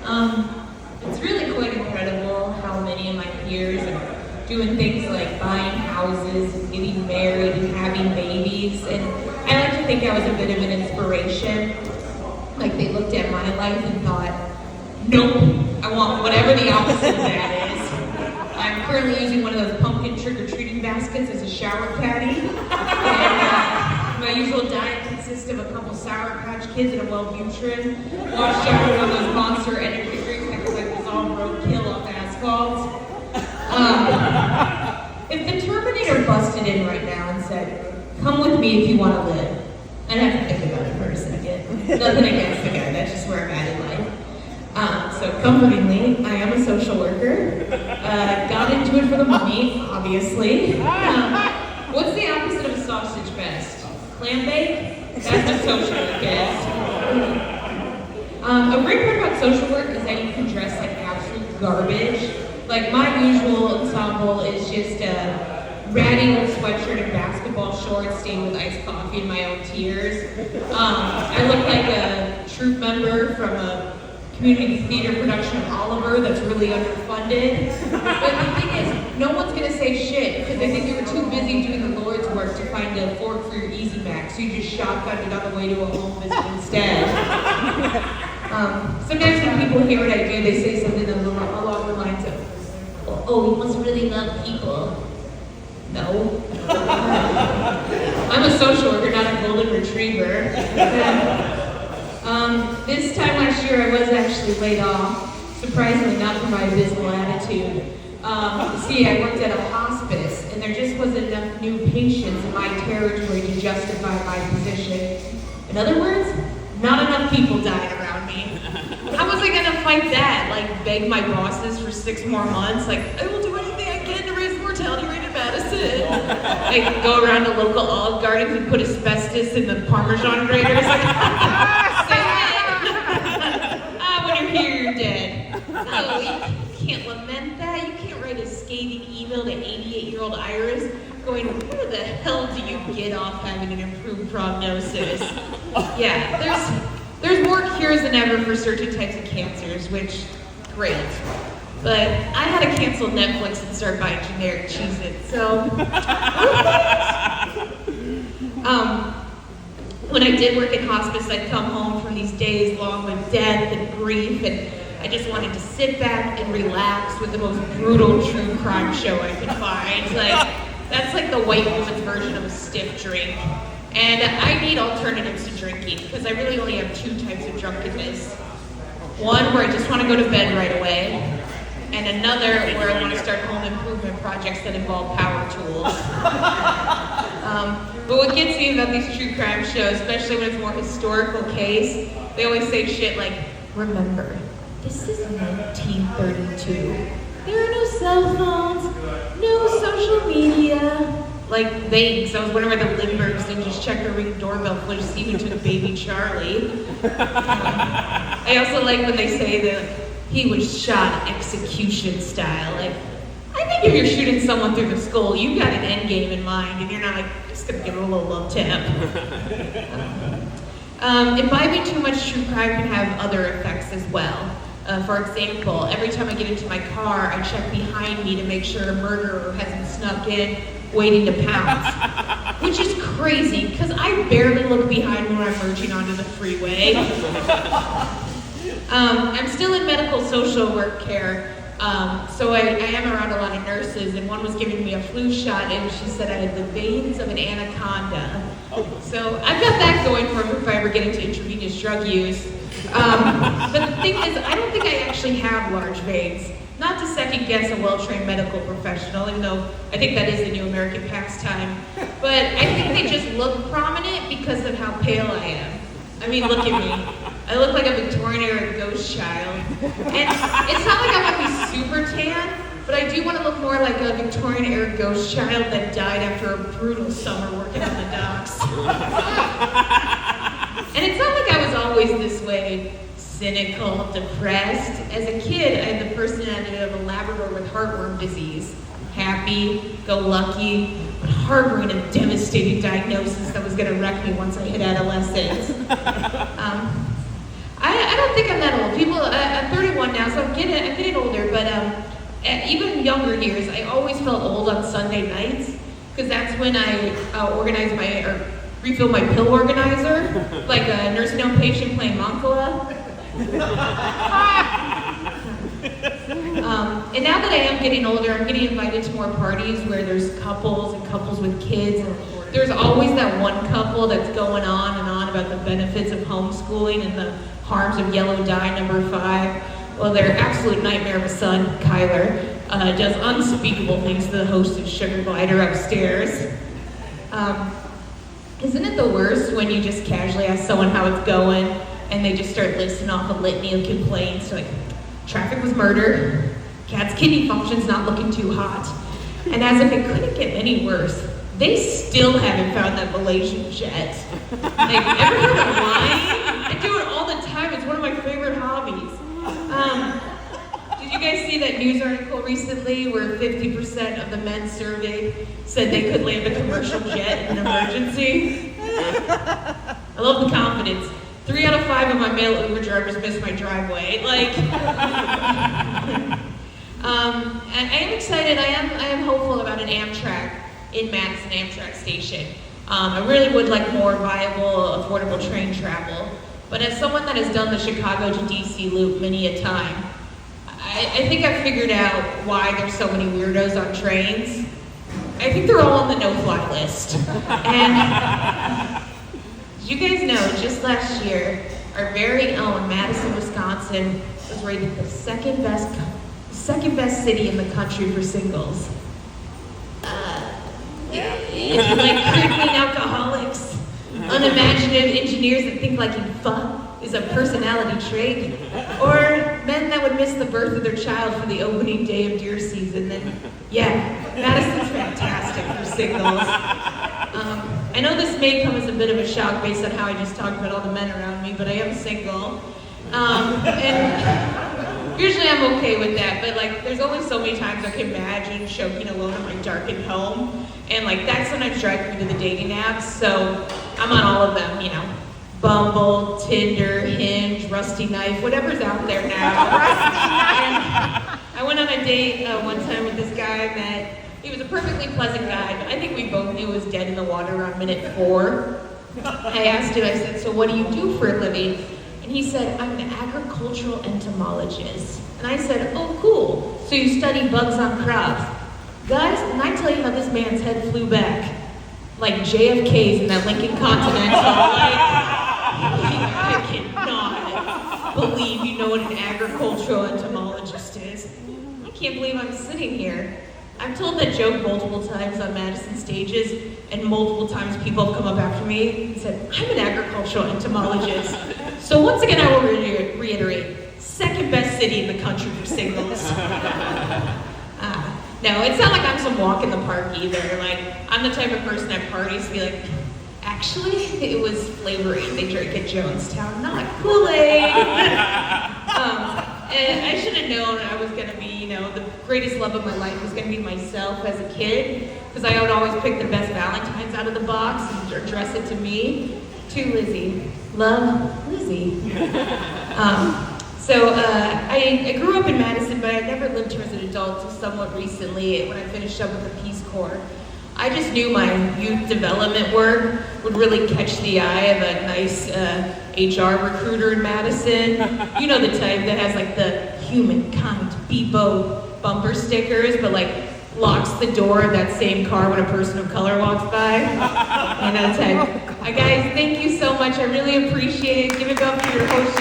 It's really quite incredible how many of my peers are doing things like buying houses and getting married and having babies. And I like to think I was a bit of an inspiration. Like they looked at my life and thought, nope, I want whatever the opposite of that is. I'm currently using one of those pumpkin trick-or-treating baskets as a shower caddy. And my usual diet consists of a couple Sour Patch Kids and a Wellbutrin, washed down with one of those Monster energy drinks that goes like dissolve roadkill off asphalt. If the Terminator busted in right now and said, come with me if you want to live, I'd have to think about it for a second. Nothing against the guy, that's just where I'm at in life. So comfortingly, I am a social worker. Got into it for the money, obviously. What's the opposite of a sausage fest? Clam bake? That's what social work is. A great part about social work is that you can dress like absolute garbage. Like my usual ensemble is just a ratty old sweatshirt and basketball shorts stained with iced coffee and my own tears. I look like a troupe member from a community theater production of Oliver that's really underfunded. But the thing is, no one's gonna say shit because they think you were too busy doing the Lord's work to find a fork for your Easy Mac, so you just shotgunned it on the way to a home visit instead. Sometimes when people hear what I do, they say something along the lines of, oh, he must really love people. No. I'm a social worker, not a golden retriever. This time last year, I was actually laid off, surprisingly not for my abysmal attitude. See, I worked at a hospice, and there just wasn't enough new patients in my territory to justify my position. In other words, not enough people died around me. How was I gonna fight that? Like, beg my bosses for 6 more months? Like, I will do anything I can to raise the mortality rate in Madison. Like, go around to local Olive Gardens and put asbestos in the Parmesan graters. When you're here, you're dead. No, you can't lament that. You can't write a scathing email to 88-year-old Iris going, where the hell do you get off having an improved prognosis? Yeah, there's more cures than ever for certain types of cancers, which, great. But I had to cancel Netflix and start buying generic Cheez-Its, so. When I did work in hospice, I'd come home from these days long with death and grief, and I just wanted to sit back and relax with the most brutal true crime show I could find. Like, that's like the white woman's version of a stiff drink. And I need alternatives to drinking, because I really only have 2 types of drunkenness. One where I just want to go to bed right away, and another where I want to start home improvement projects that involve power tools. But what gets me about these true crime shows, especially when it's more historical case, they always say shit like, remember, this is 1932. There are no cell phones, no social media. Like because I was wondering where the Lindberghs didn't just check their Ring doorbell footage to see who took baby Charlie. I also like when they say that he was shot execution style. Like, I think if you're shooting someone through the skull, you've got an end game in mind, and you're not like, just gonna give him a little love tap. Imbibing too much true crime can have other effects as well. For example, every time I get into my car, I check behind me to make sure a murderer hasn't snuck in, waiting to pounce. Which is crazy, because I barely look behind me when I'm merging onto the freeway. I'm still in medical social work care, so I am around a lot of nurses, and one was giving me a flu shot, and she said I had the veins of an anaconda. So I've got that going for me if I ever get into intravenous drug use. But the thing is, I don't think I actually have large veins. Not to second guess a well-trained medical professional, even though I think that is the new American pastime. But I think they just look prominent because of how pale I am. I mean, look at me. I look like a Victorian era ghost child. And it's not like I want to be super tan, but I do want to look more like a Victorian era ghost child that died after a brutal summer working on the docks. And it's not like I was always this way, cynical, depressed. As a kid, I had the personality of a Labrador with heartworm disease. Happy, go lucky, but harboring a devastating diagnosis that was going to wreck me once I hit adolescence. I don't think I'm that old. People, at 31, 31 now, so I'm getting older, but at even younger years, I always felt old on Sunday nights, because that's when I refill my pill organizer, like a nursing home patient playing Mancala. And now that I am getting older, I'm getting invited to more parties where there's couples and couples with kids. And there's always that one couple that's going on and on about the benefits of homeschooling and the harms of yellow dye number 5. Well, their absolute nightmare of a son, Kyler, does unspeakable things to the host of Sugar Glider upstairs. Isn't it the worst when you just casually ask someone how it's going and they just start listing off a litany of complaints, like traffic was murder, cat's kidney function's not looking too hot, and as if it couldn't get any worse, they still haven't found that Malaysian jet. Like, ever heard of lying? I do it all the time. It's one of my favorite hobbies. Did you guys see that news article recently where 50% of the men surveyed said they could land a commercial jet in an emergency? I love the confidence. 3 out of 5 of my male Uber drivers miss my driveway. Like, I am excited. I am hopeful about an Amtrak in Madison Amtrak station. I really would like more viable, affordable train travel. But as someone that has done the Chicago to DC loop many a time, I think I've figured out why there's so many weirdos on trains. I think they're all on the no-fly list. And did you guys know, just last year, our very own Madison, Wisconsin was rated the second best city in the country for singles. It's like crippling alcoholics, unimaginative engineers that think liking fun is a personality trait, or men that would miss the birth of their child for the opening day of deer season. Then, yeah, Madison's fantastic for singles. I know this may come as a bit of a shock based on how I just talked about all the men around me, but I am single. And usually I'm okay with that, but like there's only so many times I can imagine choking alone in my darkened home. And like that sometimes drives me to the dating apps, so I'm on all of them, you know. Bumble, Tinder, Hinge, Rusty Knife, whatever's out there now. And I went on a date one time with this guy I met. He was a perfectly pleasant guy, but I think we both knew he was dead in the water around minute 4. I asked him, I said, so what do you do for a living? And he said, I'm an agricultural entomologist. And I said, oh, cool. So you study bugs on crops. Guys, when I tell you how this man's head flew back, like JFK's in that Lincoln Continental, like, I cannot believe you know what an agricultural entomologist is. I can't believe I'm sitting here. I've told that joke multiple times on Madison stages, and multiple times people have come up after me and said, I'm an agricultural entomologist. So once again, I will reiterate, second best city in the country for singles. No, it's not like I'm some walk in the park either. Like, I'm the type of person at parties to be like, actually, it was flavoring they drank at Jonestown, not Kool-Aid. And I should have known I was going to be, you know, the greatest love of my life was going to be myself as a kid, because I would always pick the best Valentine's out of the box and address it to me. To Lizzie. Love, Lizzie. So I grew up in Madison, but I never lived here as an adult until somewhat recently when I finished up with the Peace Corps. I just knew my youth development work would really catch the eye of a nice HR recruiter in Madison. You know, the type that has like the human, kind, be both bumper stickers, but like locks the door of that same car when a person of color walks by. You know, the type. Guys, thank you so much. I really appreciate it. Give it up for your host,